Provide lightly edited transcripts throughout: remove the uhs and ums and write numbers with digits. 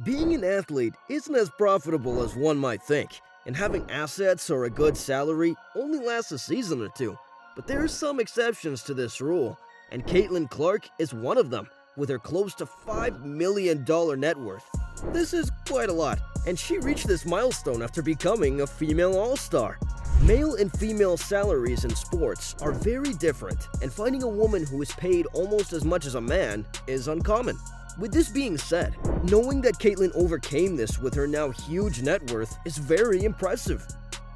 Being an athlete isn't as profitable as one might think, and having assets or a good salary only lasts a season or two. But there are some exceptions to this rule, and Caitlin Clark is one of them, with her close to $5 million net worth. This is quite a lot, and she reached this milestone after becoming a female all-star. Male and female salaries in sports are very different, and finding a woman who is paid almost as much as a man is uncommon. With this being said, knowing that Caitlin overcame this with her now huge net worth is very impressive.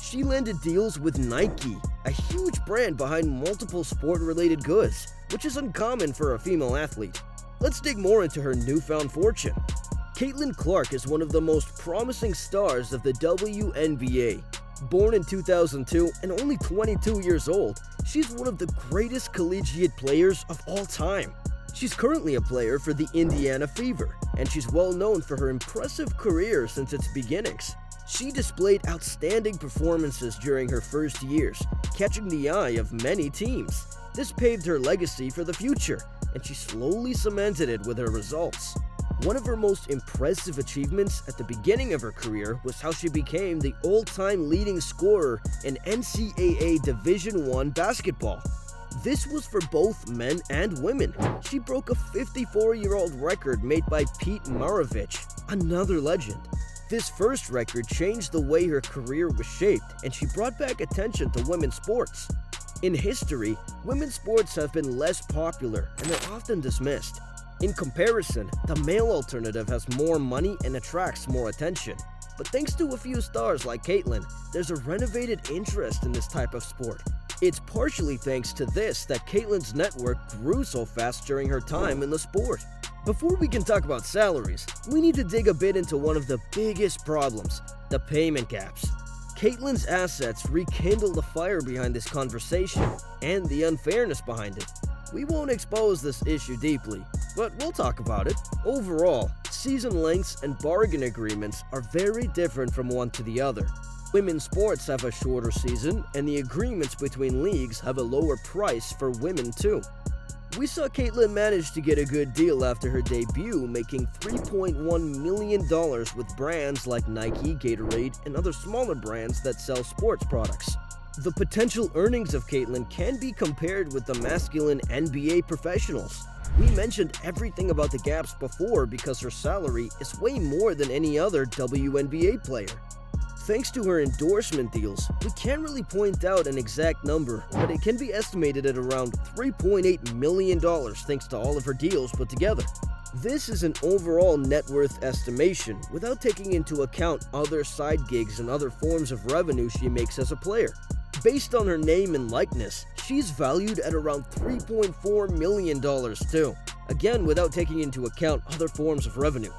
She landed deals with Nike, a huge brand behind multiple sport-related goods, which is uncommon for a female athlete. Let's dig more into her newfound fortune. Caitlin Clark is one of the most promising stars of the WNBA. Born in 2002 and only 22 years old, she's one of the greatest collegiate players of all time. She's currently a player for the Indiana Fever, and she's well known for her impressive career since its beginnings. She displayed outstanding performances during her first years, catching the eye of many teams. This paved her legacy for the future, and she slowly cemented it with her results. One of her most impressive achievements at the beginning of her career was how she became the all-time leading scorer in NCAA Division I basketball. This was for both men and women. She broke a 54-year-old record made by Pete Maravich, another legend. This first record changed the way her career was shaped, and she brought back attention to women's sports. In history, women's sports have been less popular and are often dismissed. In comparison, the male alternative has more money and attracts more attention. But thanks to a few stars like Caitlin, there's a renovated interest in this type of sport. It's partially thanks to this that Caitlin's network grew so fast during her time in the sport. Before we can talk about salaries, we need to dig a bit into one of the biggest problems, the payment gaps. Caitlin's assets rekindle the fire behind this conversation and the unfairness behind it. We won't expose this issue deeply, but we'll talk about it. Overall, season lengths and bargain agreements are very different from one to the other. Women's sports have a shorter season, and the agreements between leagues have a lower price for women too. We saw Caitlin manage to get a good deal after her debut, making $3.1 million with brands like Nike, Gatorade, and other smaller brands that sell sports products. The potential earnings of Caitlin can be compared with the masculine NBA professionals. We mentioned everything about the gaps before because her salary is way more than any other WNBA player. Thanks to her endorsement deals, we can't really point out an exact number, but it can be estimated at around $3.8 million thanks to all of her deals put together. This is an overall net worth estimation without taking into account other side gigs and other forms of revenue she makes as a player. Based on her name and likeness, she's valued at around $3.4 million too, again without taking into account other forms of revenue.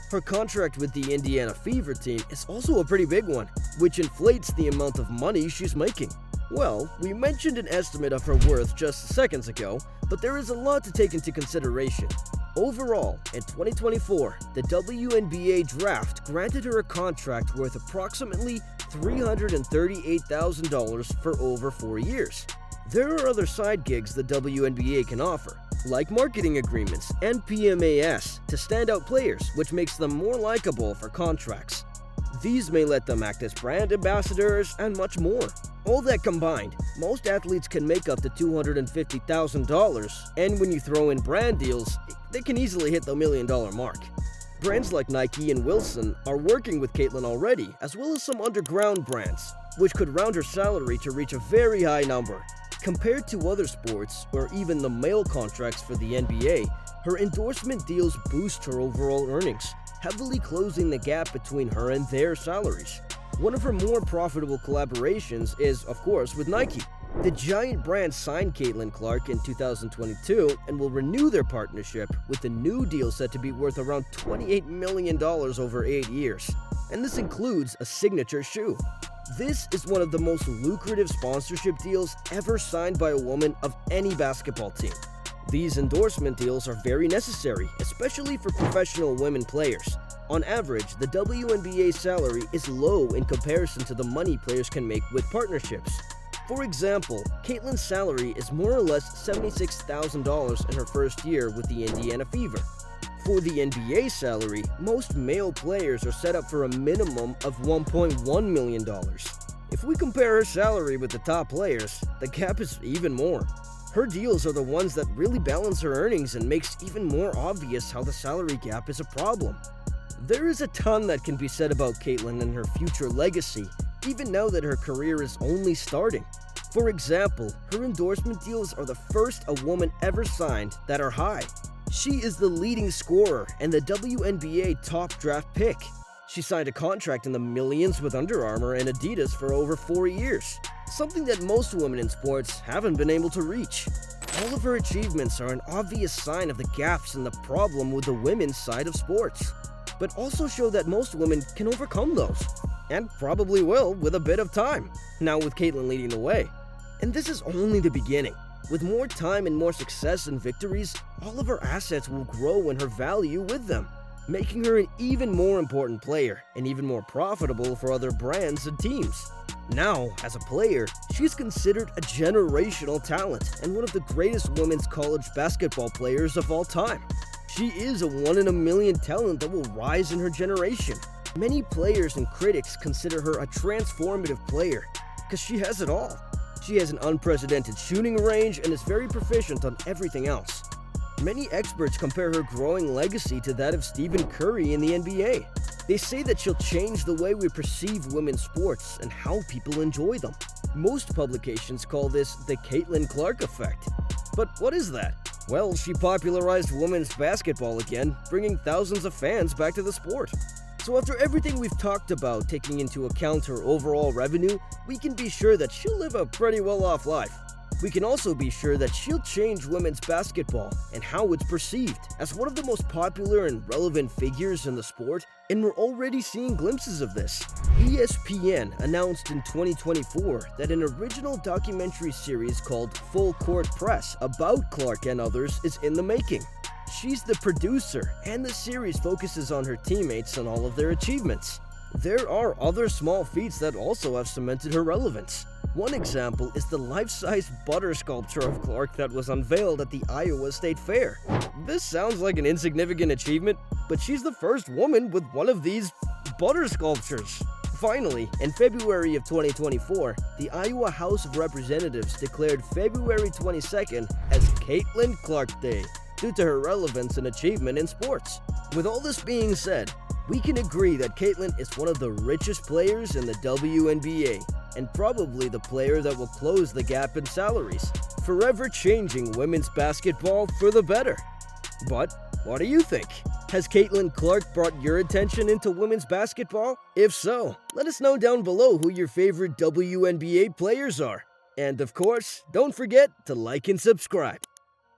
Her contract with the Indiana Fever team is also a pretty big one, which inflates the amount of money she's making. Well, we mentioned an estimate of her worth just seconds ago, but there is a lot to take into consideration. Overall, in 2024, the WNBA draft granted her a contract worth approximately $338,000 for over 4 years. There are other side gigs the WNBA can offer, like marketing agreements and PMAS to standout players, which makes them more likable for contracts. These may let them act as brand ambassadors and much more. All that combined, most athletes can make up to $250,000, and when you throw in brand deals, they can easily hit the $1 million mark. Brands like Nike and Wilson are working with Caitlin already, as well as some underground brands, which could round her salary to reach a very high number. Compared to other sports, or even the male contracts for the NBA, her endorsement deals boost her overall earnings, heavily closing the gap between her and their salaries. One of her more profitable collaborations is, of course, with Nike. The giant brand signed Caitlin Clark in 2022 and will renew their partnership with a new deal set to be worth around $28 million over 8 years. And this includes a signature shoe. This is one of the most lucrative sponsorship deals ever signed by a woman of any basketball team. These endorsement deals are very necessary, especially for professional women players. On average, the WNBA salary is low in comparison to the money players can make with partnerships. For example, Caitlin's salary is more or less $76,000 in her first year with the Indiana Fever. For the NBA salary, most male players are set up for a minimum of $1.1 million. If we compare her salary with the top players, the gap is even more. Her deals are the ones that really balance her earnings and makes even more obvious how the salary gap is a problem. There is a ton that can be said about Caitlyn and her future legacy, even now that her career is only starting. For example, her endorsement deals are the first a woman ever signed that are high. She is the leading scorer and the WNBA top draft pick. She signed a contract in the millions with Under Armour and Adidas for over 4 years, something that most women in sports haven't been able to reach. All of her achievements are an obvious sign of the gaps and the problem with the women's side of sports, but also show that most women can overcome those, and probably will with a bit of time, now with Caitlyn leading the way. And this is only the beginning. With more time and more success and victories, all of her assets will grow and her value with them, making her an even more important player and even more profitable for other brands and teams. Now, as a player, she's considered a generational talent and one of the greatest women's college basketball players of all time. She is a one-in-a-million talent that will rise in her generation. Many players and critics consider her a transformative player because she has it all. She has an unprecedented shooting range and is very proficient on everything else. Many experts compare her growing legacy to that of Stephen Curry in the NBA. They say that she'll change the way we perceive women's sports and how people enjoy them. Most publications call this the Caitlin Clark effect. But what is that? Well, she popularized women's basketball again, bringing thousands of fans back to the sport. So after everything we've talked about, taking into account her overall revenue, we can be sure that she'll live a pretty well-off life. We can also be sure that she'll change women's basketball and how it's perceived as one of the most popular and relevant figures in the sport, and we're already seeing glimpses of this. ESPN announced in 2024 that an original documentary series called Full Court Press about Clark and others is in the making. She's the producer, and the series focuses on her teammates and all of their achievements. There are other small feats that also have cemented her relevance. One example is the life-size butter sculpture of Clark that was unveiled at the Iowa State Fair. This sounds like an insignificant achievement, but she's the first woman with one of these butter sculptures. Finally, in February of 2024, the Iowa House of Representatives declared February 22nd as Caitlin Clark Day, due to her relevance and achievement in sports. With all this being said, we can agree that Caitlyn is one of the richest players in the WNBA, and probably the player that will close the gap in salaries, forever changing women's basketball for the better. But what do you think? Has Caitlin Clark brought your attention into women's basketball? If so, let us know down below who your favorite WNBA players are. And of course, don't forget to like and subscribe.